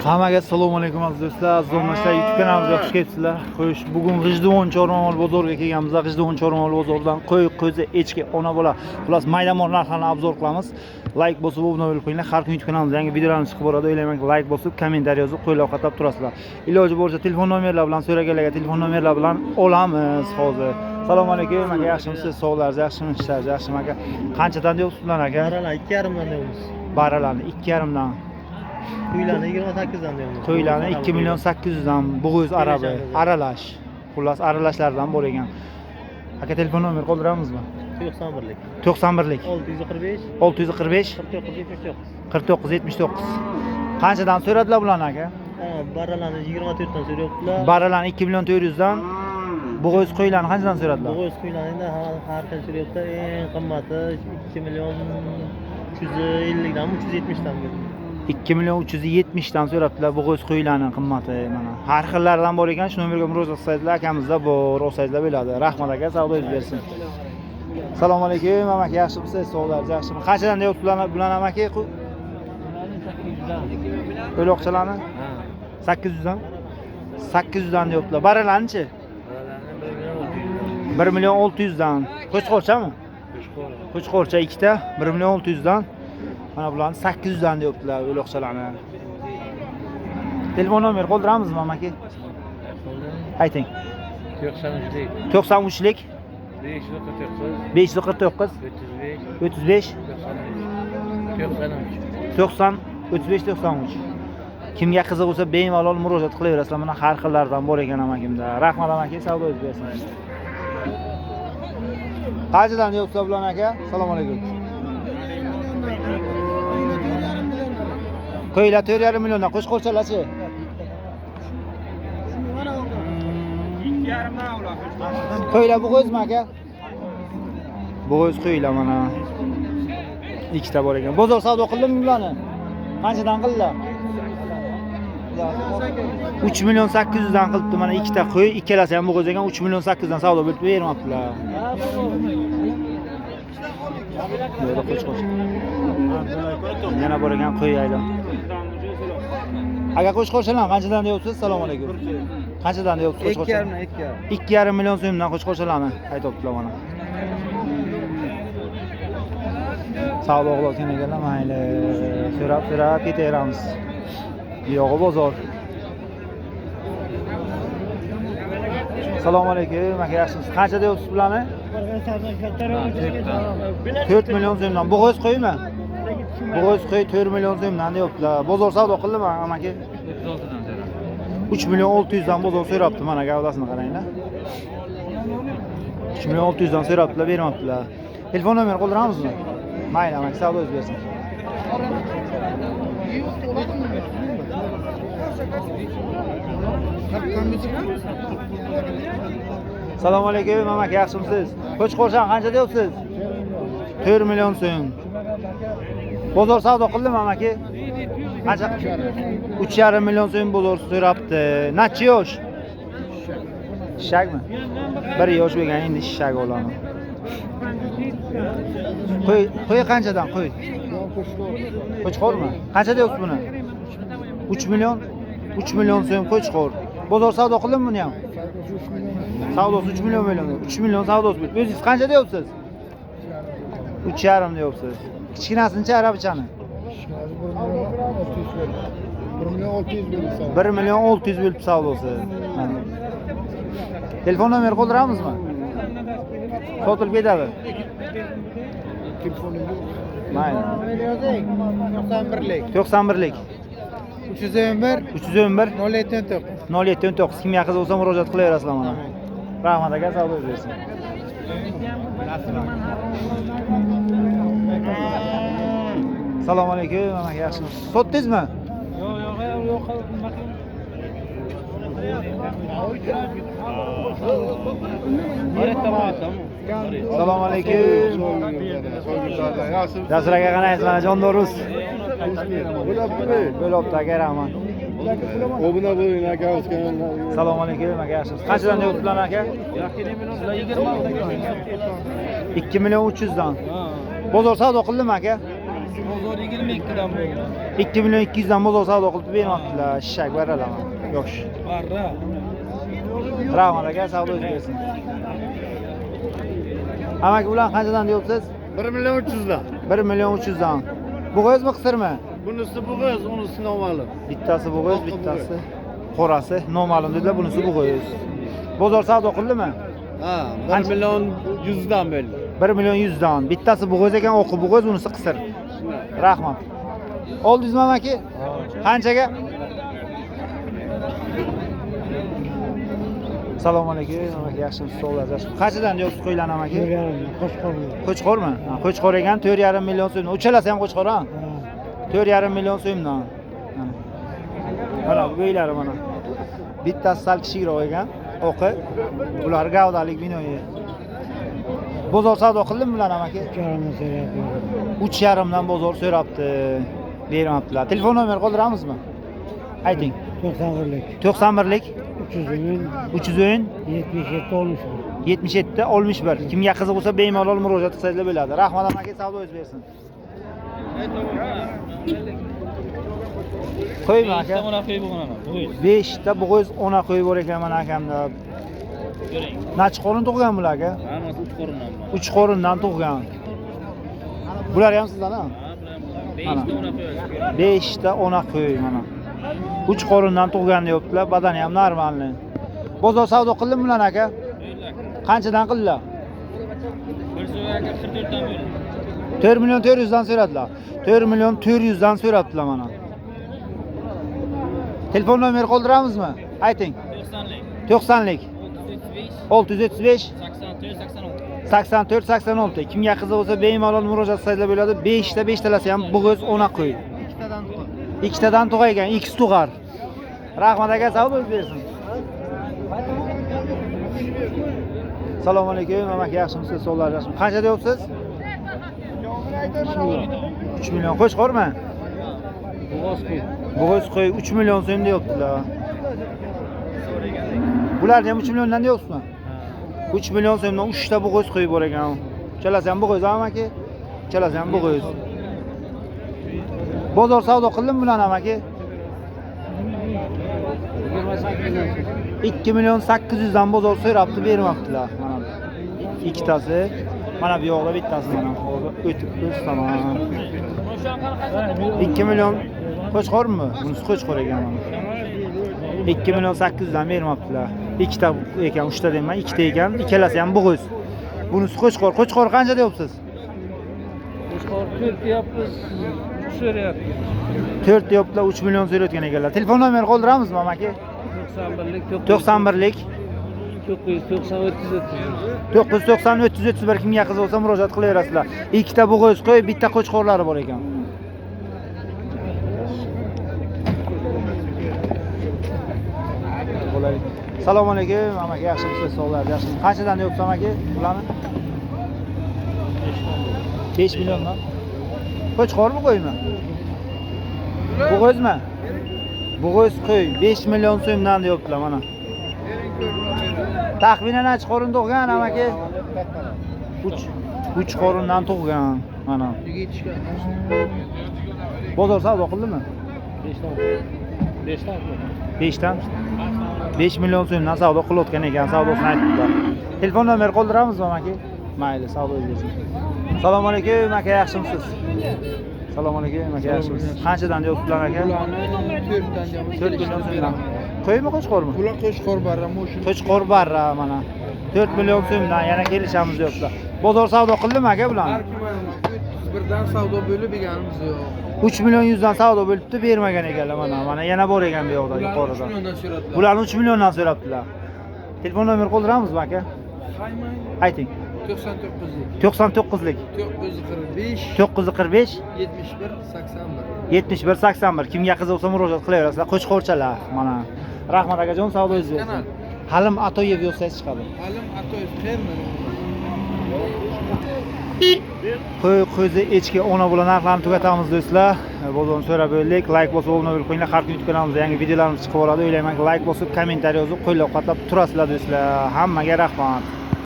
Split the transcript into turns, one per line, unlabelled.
Hammaga assalomu alaykum aziz do'stlar. Zo'rmashlar YouTube kanalimizga xush kelibsizlar. Xo'sh, bugun G'ijduvon Chormamol bozoriga kelganmiz. G'ijduvon Chormamol bozoridan qo'y, qo'zi, echki, ona bola, xullas mayda-mol narxlarni obzor qilamiz. Like bosib, obuna bo'lib qo'yinglar. Har kun YouTube kanalimizda yangi videolarimiz chiqib boradi. O'ylaymanki, like bosib, kommentariy yozib, qo'llab-quvvatlab turasizlar. Iloji bo'lsa telefon nomerlar bilan so'raganlarga telefon nomerlar bilan olamiz hozir. Assalomu alaykum aka, yaxshimisiz? Sog'larsiz, yaxshimi? Ishlar yaxshimi aka? Qanchadan deyapsiz bular aka?
Baralar 2,5 dan deymiz.
Baralarni 2,5 dan.
Qo'ylarni 28 dan deymiz.
Qo'ylarni 2,800,000 dan bo'g'iz arabi, aralash. Xullas aralashlardan bor ekan. Aka telefon nomer qoldiramizmi?
91lik.
91lik
645
645
49 79.
49 79. Qanchadan so'radilar bularni aka?
Baralarni 24 dan so'rayaptilar.
Baralarni 2,400,000 dan, bo'g'iz qo'ylarni qanchadan so'radilar?
Bo'g'iz qo'ylarni har xil so'rayapti. Eng qimmati 2,350 dan 370 dan.
2,370 dan so'rabdilar bo'g'iz qo'ylarning qimmati mana. Har xillaridan bor ekan, shu nomerga murojaat qilsangizlar akamizda bor, olsangizlar bo'ladi. Rahmat aka, savdoingiz bersin. Assalomu alaykum, amaki yaxshimisiz? Sog'larsiz, yaxshimi? Qanchadan deyapsiz bularni amaki? O'loqchalarni? 800 dan. 800 dan deyaptilar. Baralarni-chi? 1,600,000 dan. Qo'chqorchami? Qo'chqorcha ikkita 1,600,000 dan. Mana bularni 800 dan deyaptilar o'loqchalarni. Telefon nomer qoldiramizmi amaki? Ayting.
93lik
93lik 549 35 90 35 93. Kimga qiziq bo'lsa bemalol murojaat qilaverasizlar. Mana har xillardan bor ekan amakimda. Rahmat amaki, savdoingiz bersin. Qanchadan deyapsiz bular aka? Assalomu alaykum. Qo'ylar 4,5 milliondan, qo'shqorchalarchi?
2,5 dan ular.
Qo'ylar bo'g'izmi aka? Bo'g'iz qo'ylar mana. Ikkita bor ekan. Bozor savdo qildimi bularni? Qanchadan qildilar? 3,800,000 dan qilibdi mana ikkita qo'y, ikkalasi ham bo'g'iz ekan, 3,800,000 dan savdo bo'lib bermabdilar. Yo'q, qo'shqorcha. Yana bor ekan qo'y aylan. Aka qo'shqorchalar qanchadan deyapsiz? Assalomu alaykum. Qanchadan deyapsiz qo'shqorcha? 2,5 million so'mdan qo'shqorchalarni aytibdilar mana. Savdo qilgan ekanlar, mayli. So'rab ketaveramiz. Yo'g'i bozor. Assalomu alaykum, aka yaxshimisiz? Qancha deyapsiz bularni? 4 million so'mdan. Bo'g'iz qo'ymi? Bo'g'iz qo'y 4 million so'mdan deyaptilar. Bozor savdo qildimi amaki? 3,600,000 dan bozor so'rabdi, mana gavdasini qaranglar. 3,600,000 dan so'rabdilar, bermabdilar. Telefon nomer qoldiramizmi? Mayli, amaki savdoingiz bersin. Assalomu alaykum, amaki yaxshimisiz? Qo'chqorcha qancha deyapsiz? 4 million so'm. Bozor savdo qildimi amaki? Qancha? 3,5 million so'm bozor so'rabdi. Necha yosh? Shishakmi? 1 yosh bo'lgan, endi shishak oladi. Qo'y qanchadan qo'y? Qo'chqormi? Qancha deyapsiz buni? 3 million so'm qo'chqor. Bozor savdo qildimi buni ham? Savdosi 3 million bo'ladi. 3 million savdosi bo'ldi. O'zingiz qancha deyapsiz? 3,5 deyapsiz. Kichkinasinchi arabichani? 1,600,000 bo'lib savdosi. Telefon nomer qoldiramizmi? Sotilib ketadi. Mayli. 91lik
311
0719. Kimga qiziq bo'lsa murojaat qilaverasizlar mana. Rahmat aka, savdoingiz bersin. Assalomu alaykum, amaki yaxshimisiz? Sotdingizmi? Yo'q. Assalomu alaykum. Jasur aka qanaysiz? Mana jondoruz. Bo'libdi aka, rahmat.
Obuna bo'ling aka, o'sgan.
Assalomu alaykum aka, yaxshimisiz? Qanchadan deyapsizlar aka? 2,300,000 dan. Bozor savdo qildimi aka?
Bozor 22'dan bo'ldi.
2 milyon 200 dan bozor savdo qilib bermoqdilar. Shishak beralaman. Yo'q.
Barra.
Rahmat aka, savdo bersin. Amaki ular qanchadan deyapsiz?
1 milyon 300 dan.
1 milyon 300 dan. Bu qo'yizmi, qisirmi?
Bunisi bu göz, unisi noma'lum.
Bittasi bu qo'yiz, bittasi qorasi. Noma'lum dedilar, bunisi bu qo'yiz. Bozor savdo qildimi?
Ha, 1 milyon 100 dan belli.
1 milyon 100 dan. Bittasi bu qo'yiz ekan, o'qi bu qo'yiz, unisi qisir. Rahmat. Oldingizmi amaki? Qanchaga? Assalomu alaykum. Amaki yaxshimisiz? Sog'lar. Qanchadan deyapsiz qo'ylarni amaki? Qo'chqormi? Ha, qo'chqor ekan 4,5 million so'm. Uchalasi ham qo'chqor ha? 4,5 million so'mdan. Mana bo'ylari mana. Bittasi sal kichikroq ekan, o'qi. Bular gavdalik binoyi. Bozor savdo qildimi bular amaki? 3,5 dan bozor so'rabdi. Bermabdilar. Telefon nomer qoldiramizmi? Ayting.
91lik.
91lik
300
310
77 olmuş.
77 61. Kimga qiziq bo'lsa bemalol murojaat qilsanglar bo'ladi. Rahmat amaki, savdo o'z bersin. Qo'yma aka. 5 ta bo'g'iz 10 qo'yib bor ekan mana akamda. Nachi qorin tug'gan bular aka?
Hammasi 3 qorindan.
3 qorindan tug'gan. Bular ham sizdan ha? 5 ta 10 qo'y mana. 3 qorindan tug'gan deyaptilar, badani ham normalni. Bozor savdo qildimi bular aka? Qanchadan qildilar? 4 milyon 400 dan so'radilar. 4 milyon 400 dan so'rabdilar mana. Telefon nomeri qoldiramizmi? Ayting. 90lik 635 84 86. Kimga qiziq bo'lsa bemalol murojaat qilsanglar bo'ladi. 5 ta 5 talasi ham bo'g'iz 10 qo'y. Ikkitadan tug'aygan, X tug'ar. Rahmat aka, savdo bersin. Assalomu alaykum, amaki yaxshimisiz? Sog'lar, yaxshimi? Qancha deyapsiz? 3 million. Qo'chqormi? Bo'g'iz qo'y 3 million so'm deyaptilar. Bularni ham 3 milliondan deyapsizmi? 3 million so'mdan 3 ta bo'g'iz qo'yib bor ekan. Chalasi ham bo'g'iz amaki. Chalasi ham bo'g'iz. Bozor savdo qildimi bularni amaki? 2 milyon 800 dan bozor so'rabdi, bermabdilar. Mana ikkitasi, mana bu yoqda bittasi mana hozir o'tib ko'rsaman. 2 milyon qo'chqormi? Bunisi qo'chqor ekan mana. 2 milyon 800 dan bermabdilar. Ikkita ekan, 3 ta deyman, 2 ta ekan, ikkalasi ham bo'g'iz. Bunisi qo'chqor. Qo'chqor qancha deyapsiz?
Qo'chqor 4 deyapmiz. So'rayapti.
4 deyaptilar, 3 million so'rayotgan ekanlar. Telefon nomeri qoldiramizmi amaki? 91lik 990 331. Kimga qiziq bo'lsa murojaat qilaverasizlar. Ikkita bo'g'iz qo'y, bitta qo'chqorlari bor ekan. Assalomu alaykum, amaki yaxshimisiz? Sog'lar, yaxshimi? Qanchadan deyapsiz amaki bularni? 5 milliondan. Qo'chqormi, qo'ymi? Bo'g'izmi? Bo'g'iz qo'y 5 million so'mdan deyaptilar mana. Taxminan necha qorin tug'gan amaki? 3 qorindan tug'gan mana. Bozor savdo qildimi? 5 dan. 5 million so'mdan savdo qilayotgan ekan, savdosini aytdilar. Telefon nomeri qoldiramizmi amaki? Mayli, savdo bersin. Assalomu alaykum, aka yaxshimisiz? Assalomu alaykum, aka yaxshimisiz? Qanchadan deyapsizlar aka? 4 million so'mdan. Qo'ymi, qo'chqormi?
Bular qo'chqor barra, mo'shin.
Qo'chqor barra mana. 4 million so'mdan yana kelishamiz deyaptilar. Bozor savdo qildimi aka bularni?
401 dan savdo bo'lib eganimiz yo'q.
3 million 100 dan savdo bo'libdi, bermagan ekanlar mana. Mana yana bor ekan bu yoqda, yuqorida. Bularni 3 milliondan so'rabdilar. Telefon nomeri qoldiramizmi aka? Ayting.
99lik
99lik
945
945
71 81.
71 81. Kimga qiziq bo'lsa murojaat qilaverasizlar. Qo'chqorchalar mana. Rahmat akajon, savdo bersin. Halim Atoyev yozsangiz chiqadi.
Halim Atoyev qayerdan?
Qo'y, qo'zi, echki, ona bola narxlarini tugatamiz do'stlar. Bozorni so'rab bo'ldik. Like bosib, obuna bo'lib qo'yinglar. Har kun YouTube kanalimizda yangi videolarimiz chiqib oladi. O'ylaymanki, like bosib, kommentariy yozib, qo'llab-quvvatlab turasizlar do'stlar. Hammaga rahmat.